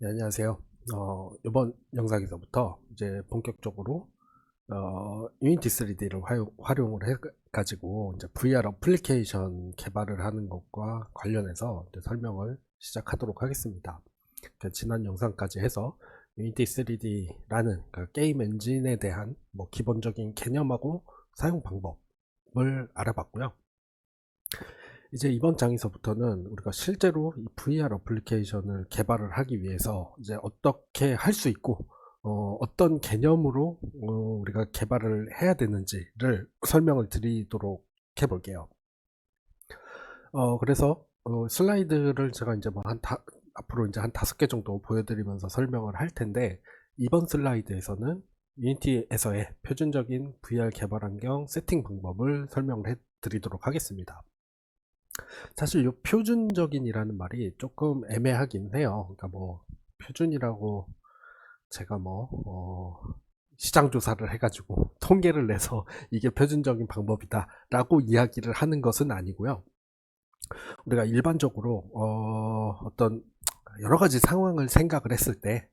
네, 안녕하세요. 이번 영상에서부터 이제 본격적으로 유니티 3D를 활용을 해가지고 이제 VR 어플리케이션 개발을 하는 것과 관련해서 이제 설명을 시작하도록 하겠습니다. 그러니까 지난 영상까지 해서 유니티 3D라는 그 게임 엔진에 대한 뭐 기본적인 개념하고 사용 방법을 알아봤고요. 이제 이번 장에서부터는 우리가 실제로 이 VR 어플리케이션을 개발을 하기 위해서 이제 어떻게 할 수 있고 떤 개념으로 우리가 개발을 해야 되는지를 설명을 드리도록 해볼게요. 그래서 슬라이드를 제가 이제 앞으로 이제 한 5개 정도 보여드리면서 설명을 할 텐데, 이번 슬라이드에서는 유니티에서의 표준적인 VR 개발 환경 세팅 방법을 설명을 해 드리도록 하겠습니다. 사실 요 표준적인이라는 말이 조금 애매하긴 해요. 그러니까 뭐 표준이라고 제가 시장 조사를 해가지고 통계를 내서 이게 표준적인 방법이다 라고 이야기를 하는 것은 아니고요. 우리가 일반적으로 어떤 여러 가지 상황을 생각을 했을 때,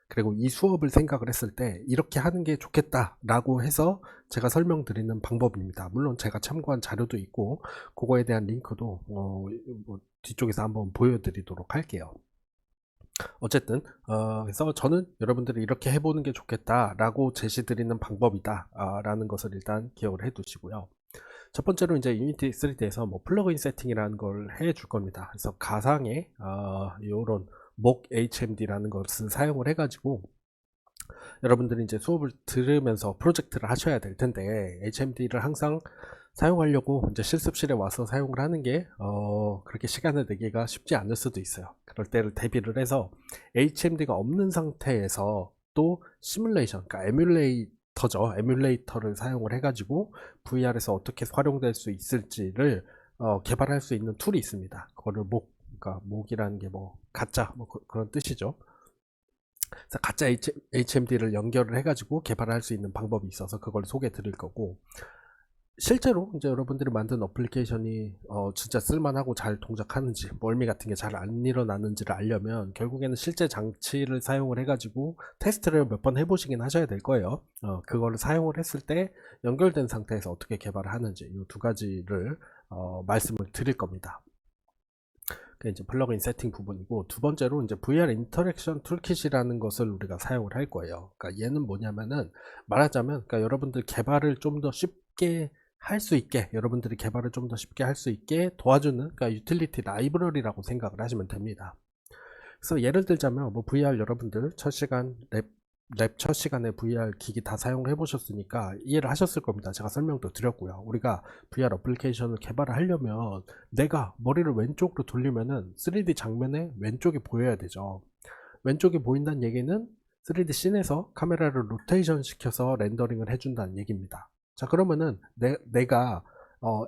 그리고 이 수업을 생각을 했을 때 이렇게 하는 게 좋겠다라고 해서 제가 설명드리는 방법입니다. 물론 제가 참고한 자료도 있고 그거에 대한 링크도 뒤쪽에서 한번 보여드리도록 할게요. 어쨌든 그래서 저는 여러분들이 이렇게 해보는 게 좋겠다라고 제시드리는 방법이다 라는 것을 일단 기억을 해 두시고요. 첫 번째로 이제 유니티 3D에서 뭐 플러그인 세팅이라는 걸 해 줄 겁니다. 그래서 가상의 이런 목 HMD라는 것을 사용을 해가지고 여러분들이 이제 수업을 들으면서 프로젝트를 하셔야 될 텐데, HMD를 항상 사용하려고 이제 실습실에 와서 사용을 하는 게 그렇게 시간을 내기가 쉽지 않을 수도 있어요. 그럴 때를 대비를 해서 HMD가 없는 상태에서 또 시뮬레이션, 그러니까 에뮬레이터를 사용을 해가지고 VR에서 어떻게 활용될 수 있을지를 개발할 수 있는 툴이 있습니다. 그거를 그러니까 목이라는 게 뭐 가짜 그런 뜻이죠. 그래서 가짜 HMD를 연결을 해가지고 개발할 수 있는 방법이 있어서 그걸 소개해 드릴 거고, 실제로 이제 여러분들이 만든 어플리케이션이 진짜 쓸만하고 잘 동작하는지, 멀미 같은 게 잘 안 일어나는지를 알려면 결국에는 실제 장치를 사용을 해가지고 테스트를 몇 번 해보시긴 하셔야 될 거예요. 그거를 사용을 했을 때 연결된 상태에서 어떻게 개발을 하는지 이 두 가지를 말씀을 드릴 겁니다. 그게 이제 플러그인 세팅 부분이고, 두 번째로 이제 VR 인터랙션 툴킷이라는 것을 우리가 사용을 할 거예요. 그러니까 얘는 뭐냐면은, 말하자면 그러니까 여러분들 개발을 좀 더 쉽게 할 수 있게, 여러분들이 개발을 좀 더 쉽게 할 수 있게 도와주는, 그러니까 유틸리티 라이브러리라고 생각을 하시면 됩니다. 그래서 예를 들자면 뭐 VR 여러분들 첫 시간 랩 첫 시간에 VR 기기 다 사용을 해보셨으니까 이해를 하셨을 겁니다. 제가 설명도 드렸고요. 우리가 VR 어플리케이션을 개발을 하려면 내가 머리를 왼쪽으로 돌리면은 3D 장면에 왼쪽이 보여야 되죠. 왼쪽이 보인다는 얘기는 3D 씬에서 카메라를 로테이션 시켜서 렌더링을 해준다는 얘기입니다. 자, 그러면은 내가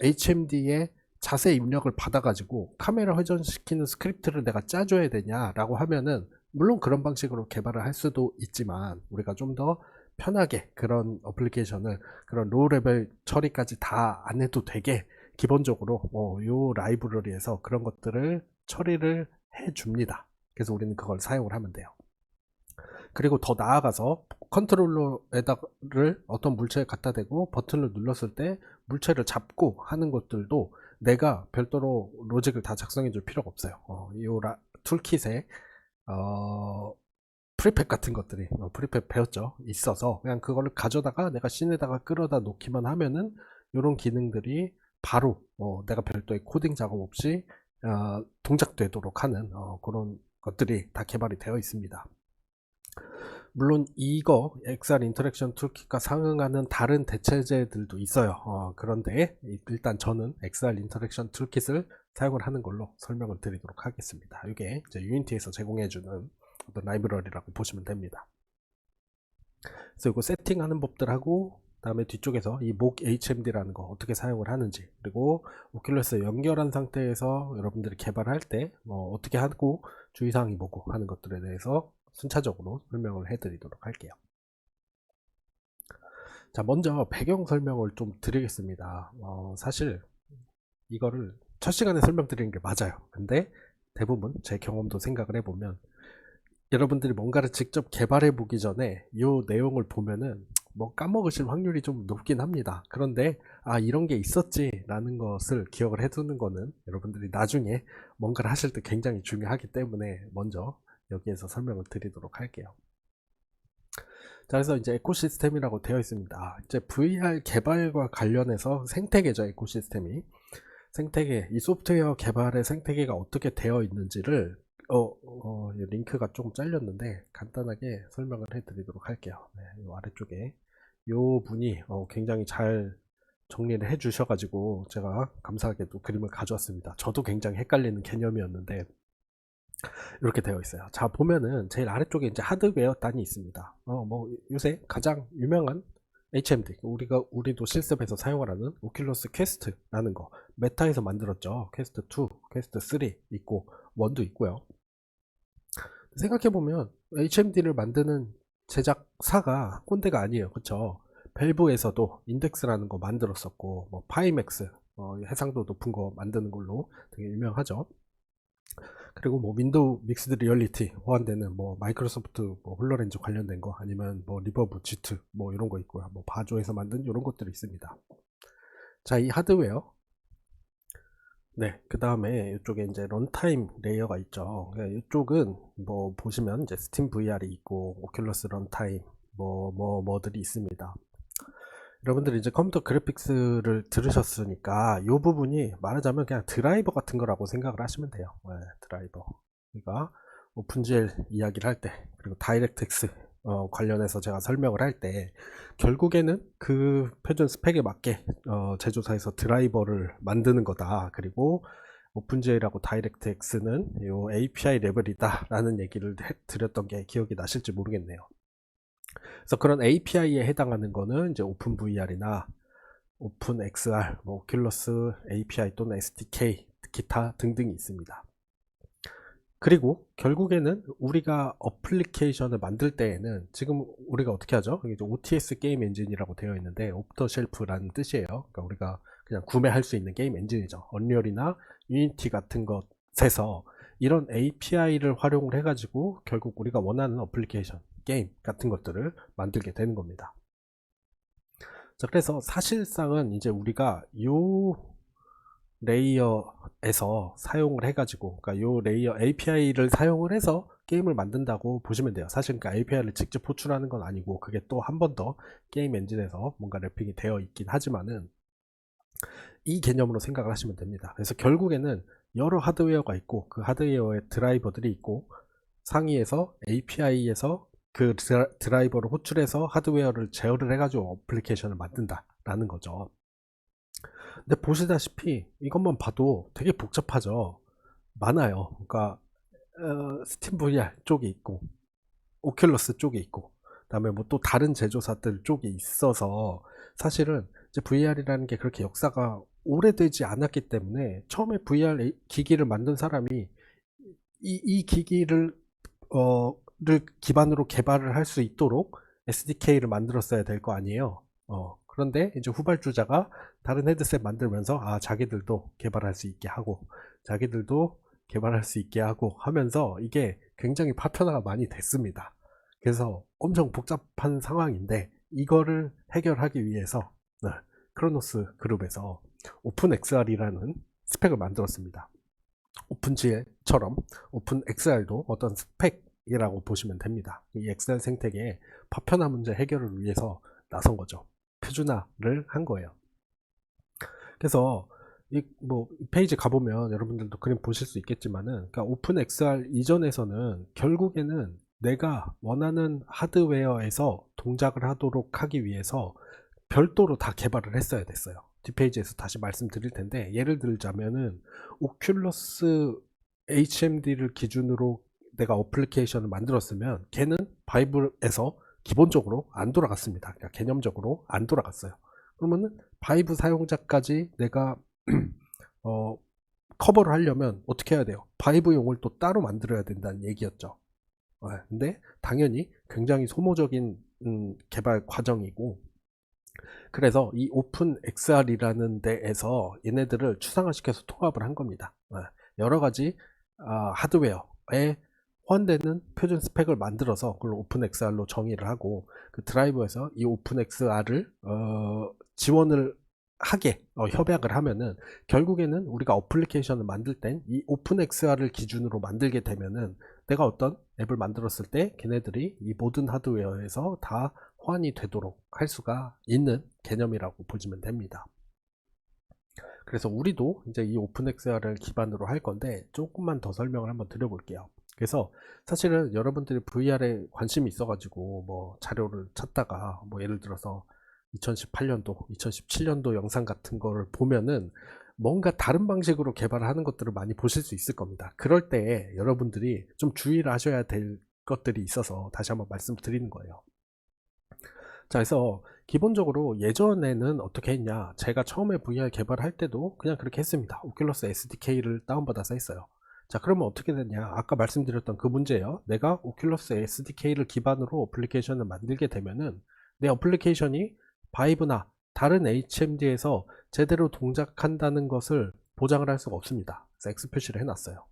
HMD에 자세 입력을 받아가지고 카메라 회전시키는 스크립트를 내가 짜줘야 되냐라고 하면은, 물론 그런 방식으로 개발을 할 수도 있지만 우리가 좀 더 편하게 그런 어플리케이션을 그런 로우 레벨 처리까지 다 안 해도 되게 기본적으로 요 라이브러리에서 그런 것들을 처리를 해 줍니다. 그래서 우리는 그걸 사용을 하면 돼요. 그리고 더 나아가서 컨트롤러에다를 어떤 물체에 갖다 대고 버튼을 눌렀을 때 물체를 잡고 하는 것들도 내가 별도로 로직을 다 작성해 줄 필요가 없어요. 이 툴킷에 프리팹 같은 것들이 프리팹 배웠죠, 있어서 그냥 그거를 가져다가 내가 씬에다가 끌어다 놓기만 하면은 이런 기능들이 바로 내가 별도의 코딩 작업 없이 동작되도록 하는 그런 것들이 다 개발이 되어 있습니다. 물론 이거 XR 인터랙션 툴킷과 상응하는 다른 대체제들도 있어요. 그런데 일단 저는 XR 인터랙션 툴킷을 사용을 하는 걸로 설명을 드리도록 하겠습니다. 이게 이제 유니티에서 제공해주는 어떤 라이브러리라고 보시면 됩니다. 그래서 이거 세팅하는 법들하고, 다음에 뒤쪽에서 이 목 HMD라는 거 어떻게 사용을 하는지, 그리고 오큘러스 연결한 상태에서 여러분들이 개발할 때 어떻게 하고 주의사항이 뭐고 하는 것들에 대해서 순차적으로 설명을 해드리도록 할게요. 자, 먼저 배경 설명을 좀 드리겠습니다. 사실 이거를 첫 시간에 설명드리는 게 맞아요. 근데 대부분 제 경험도 생각을 해보면 여러분들이 뭔가를 직접 개발해 보기 전에 이 내용을 보면은 뭐 까먹으실 확률이 좀 높긴 합니다. 그런데 아 이런 게 있었지 라는 것을 기억을 해두는 거는 여러분들이 나중에 뭔가를 하실 때 굉장히 중요하기 때문에 먼저 여기에서 설명을 드리도록 할게요. 자, 그래서 이제 에코시스템이라고 되어 있습니다. 이제 VR 개발과 관련해서 생태계죠, 에코시스템이. 생태계, 이 소프트웨어 개발의 생태계가 어떻게 되어 있는지를 이 링크가 조금 잘렸는데 간단하게 설명을 해드리도록 할게요. 네, 이 아래쪽에 이 분이 굉장히 잘 정리를 해주셔가지고 제가 감사하게도 그림을 가져왔습니다. 저도 굉장히 헷갈리는 개념이었는데 이렇게 되어 있어요. 자, 보면은 제일 아래쪽에 이제 하드웨어 단이 있습니다. 뭐 요새 가장 유명한 HMD, 우리도 실습에서 사용을 하는 오큘러스 퀘스트라는 거, 메타에서 만들었죠. 퀘스트 2, 퀘스트 3 있고 1도 있고요. 생각해보면 HMD를 만드는 제작사가 꼰대가 아니에요. 그쵸? 밸브에서도 인덱스라는 거 만들었었고, 뭐 파이맥스, 해상도 높은 거 만드는 걸로 되게 유명하죠. 그리고 뭐 윈도우 믹스드 리얼리티 호환되는 뭐 마이크로소프트 뭐 홀로렌즈 관련된 거 아니면 뭐 리버브 G2 뭐 이런 거 있고요. 뭐 바조에서 만든 이런 것들이 있습니다. 자, 이 하드웨어. 네, 그 다음에 이쪽에 이제 런타임 레이어가 있죠. 이쪽은 뭐 보시면 이제 스팀 VR이 있고 오큘러스 런타임 뭐들이 있습니다. 여러분들이 이제 컴퓨터 그래픽스를 들으셨으니까 이 부분이 말하자면 그냥 드라이버 같은 거라고 생각을 하시면 돼요. 네, 드라이버. 그러니까 오픈GL 이야기를 할 때, 그리고 다이렉트X 관련해서 제가 설명을 할 때 결국에는 그 표준 스펙에 맞게 제조사에서 드라이버를 만드는 거다. 그리고 오픈GL하고 다이렉트X는 요 API 레벨이다 라는 얘기를 드렸던 게 기억이 나실지 모르겠네요. 그래서 그런 API에 해당하는 거는 이제 오픈VR이나 오픈XR, 뭐 오큘러스 API 또는 SDK, 기타 등등이 있습니다. 그리고 결국에는 우리가 어플리케이션을 만들 때에는 지금 우리가 어떻게 하죠? 이게 OTS 게임 엔진이라고 되어 있는데 오프더 쉘프라는 뜻이에요. 그러니까 우리가 그냥 구매할 수 있는 게임 엔진이죠. 언리얼이나 유니티 같은 것에서 이런 API를 활용을 해가지고 결국 우리가 원하는 어플리케이션, 게임 같은 것들을 만들게 되는 겁니다. 자, 그래서 사실상은 이제 우리가 요 레이어에서 사용을 해가지고, 그러니까 요 레이어 API를 사용을 해서 게임을 만든다고 보시면 돼요. 사실 그러니까 API를 직접 호출하는 건 아니고, 그게 또 한 번 더 게임 엔진에서 뭔가 랩핑이 되어 있긴 하지만은, 이 개념으로 생각을 하시면 됩니다. 그래서 결국에는 여러 하드웨어가 있고, 그 하드웨어의 드라이버들이 있고, 상위에서 API에서 그 드라이버를 호출해서 하드웨어를 제어를 해가지고 어플리케이션을 만든다라는 거죠. 근데 보시다시피 이것만 봐도 되게 복잡하죠. 많아요. 그러니까 스팀 VR 쪽이 있고 오큘러스 쪽이 있고 그다음에 뭐 또 다른 제조사들 쪽이 있어서 사실은 이제 VR이라는 게 그렇게 역사가 오래되지 않았기 때문에 처음에 VR 기기를 만든 사람이 이 기기를 를 기반으로 개발을 할 수 있도록 SDK를 만들었어야 될 거 아니에요. 그런데 이제 후발주자가 다른 헤드셋 만들면서 자기들도 개발할 수 있게 하고 자기들도 개발할 수 있게 하고 하면서 이게 굉장히 파편화가 많이 됐습니다. 그래서 엄청 복잡한 상황인데 이거를 해결하기 위해서 크로노스 그룹에서 오픈XR이라는 스펙을 만들었습니다. 오픈GL처럼 오픈XR도 어떤 스펙이라고 보시면 됩니다. 이 엑셀 생태계의 파편화 문제 해결을 위해서 나선 거죠. 표준화를 한 거예요. 그래서 이 페이지 가보면 여러분들도 그림 보실 수 있겠지만은, 그러니까 오픈XR 이전에서는 결국에는 내가 원하는 하드웨어에서 동작을 하도록 하기 위해서 별도로 다 개발을 했어야 됐어요. 뒷페이지에서 다시 말씀드릴 텐데, 예를 들자면은 오큘러스 HMD를 기준으로 내가 어플리케이션을 만들었으면 걔는 바이브에서 기본적으로 안 돌아갔습니다. 그냥 개념적으로 안 돌아갔어요. 그러면은 바이브 사용자까지 내가 커버를 하려면 어떻게 해야 돼요? 바이브용을 또 따로 만들어야 된다는 얘기였죠. 근데 당연히 굉장히 소모적인 개발 과정이고, 그래서 이 오픈 XR이라는 데에서 얘네들을 추상화시켜서 통합을 한 겁니다. 여러 가지 하드웨어의 호환되는 표준 스펙을 만들어서 그걸 오픈XR로 정의를 하고 그 드라이버에서 이 오픈XR을 지원을 하게 협약을 하면은 결국에는 우리가 어플리케이션을 만들 땐 이 오픈XR을 기준으로 만들게 되면은 내가 어떤 앱을 만들었을 때 걔네들이 이 모든 하드웨어에서 다 호환이 되도록 할 수가 있는 개념이라고 보시면 됩니다. 그래서 우리도 이제 이 오픈XR을 기반으로 할 건데 조금만 더 설명을 한번 드려볼게요. 그래서 사실은 여러분들이 VR에 관심이 있어가지고 뭐 자료를 찾다가 뭐 예를 들어서 2018년도, 2017년도 영상 같은 거를 보면은 뭔가 다른 방식으로 개발을 하는 것들을 많이 보실 수 있을 겁니다. 그럴 때 여러분들이 좀 주의를 하셔야 될 것들이 있어서 다시 한번 말씀드리는 거예요. 자, 그래서 기본적으로 예전에는 어떻게 했냐, 제가 처음에 VR 개발할 때도 그냥 그렇게 했습니다. 오큘러스 SDK를 다운받아서 했어요. 자, 그러면 어떻게 됐냐, 아까 말씀드렸던 그 문제예요. 내가 오큘러스 SDK를 기반으로 어플리케이션을 만들게 되면은 내 어플리케이션이 바이브나 다른 HMD에서 제대로 동작한다는 것을 보장을 할 수가 없습니다. 그래서 X 표시를 해놨어요.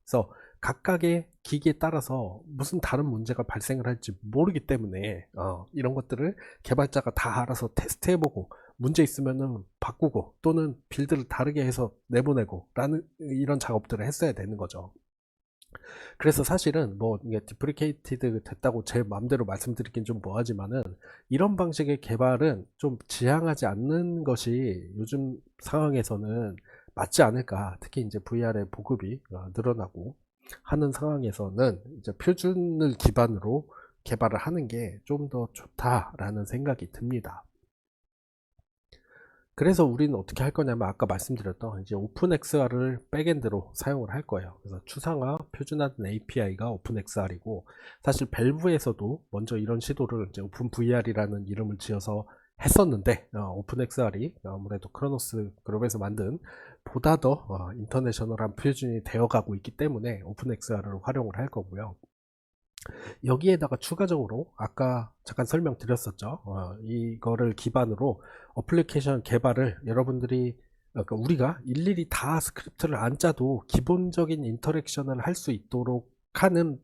그래서 각각의 기기에 따라서 무슨 다른 문제가 발생을 할지 모르기 때문에 이런 것들을 개발자가 다 알아서 테스트해보고 문제 있으면은 바꾸고 또는 빌드를 다르게 해서 내보내고 라는 이런 작업들을 했어야 되는 거죠. 그래서 사실은 뭐 이게 디프리케이티드 됐다고 제 마음대로 말씀드리긴 좀 뭐하지만은 이런 방식의 개발은 좀 지향하지 않는 것이 요즘 상황에서는 맞지 않을까. 특히 이제 VR의 보급이 늘어나고 하는 상황에서는 이제 표준을 기반으로 개발을 하는 게 좀 더 좋다라는 생각이 듭니다. 그래서 우리는 어떻게 할 거냐면 아까 말씀드렸던 이제 오픈XR을 백엔드로 사용을 할 거예요. 그래서 추상화 표준화된 API가 오픈XR이고 사실 밸브에서도 먼저 이런 시도를 이제 오픈VR이라는 이름을 지어서 했었는데 오픈XR이 아무래도 크로노스 그룹에서 만든 보다 더 인터내셔널한 표준이 되어가고 있기 때문에 오픈XR을 활용을 할 거고요. 여기에다가 추가적으로 아까 잠깐 설명드렸었죠. 이거를 기반으로 어플리케이션 개발을 여러분들이 그러니까 우리가 일일이 다 스크립트를 안 짜도 기본적인 인터랙션을 할 수 있도록 하는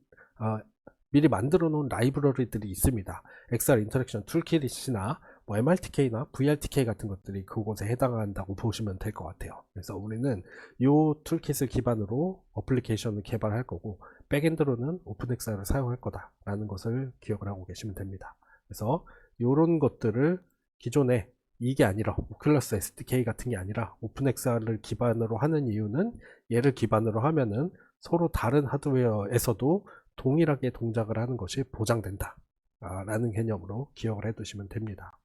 미리 만들어 놓은 라이브러리들이 있습니다. XR 인터랙션 툴킷이나 뭐 MRTK나 VRTK 같은 것들이 그곳에 해당한다고 보시면 될 것 같아요. 그래서 우리는 이 툴킷을 기반으로 어플리케이션을 개발할 거고 백엔드로는 오픈XR을 사용할 거다라는 것을 기억을 하고 계시면 됩니다. 그래서 이런 것들을 기존에 이게 아니라 오큘러스 SDK 같은 게 아니라 오픈XR을 기반으로 하는 이유는 얘를 기반으로 하면은 서로 다른 하드웨어에서도 동일하게 동작을 하는 것이 보장된다 라는 개념으로 기억을 해 두시면 됩니다.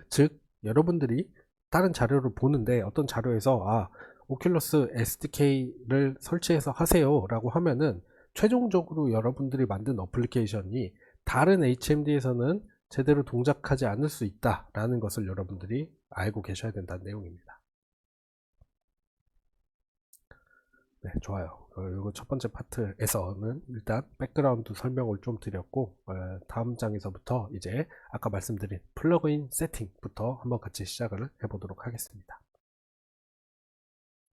즉 여러분들이 다른 자료를 보는데 어떤 자료에서 오큘러스 SDK를 설치해서 하세요 라고 하면은 최종적으로 여러분들이 만든 어플리케이션이 다른 HMD에서는 제대로 동작하지 않을 수 있다 라는 것을 여러분들이 알고 계셔야 된다는 내용입니다. 네, 좋아요. 이거 첫 번째 파트에서는 일단 백그라운드 설명을 좀 드렸고 다음 장에서부터 이제 아까 말씀드린 플러그인 세팅부터 한번 같이 시작을 해보도록 하겠습니다.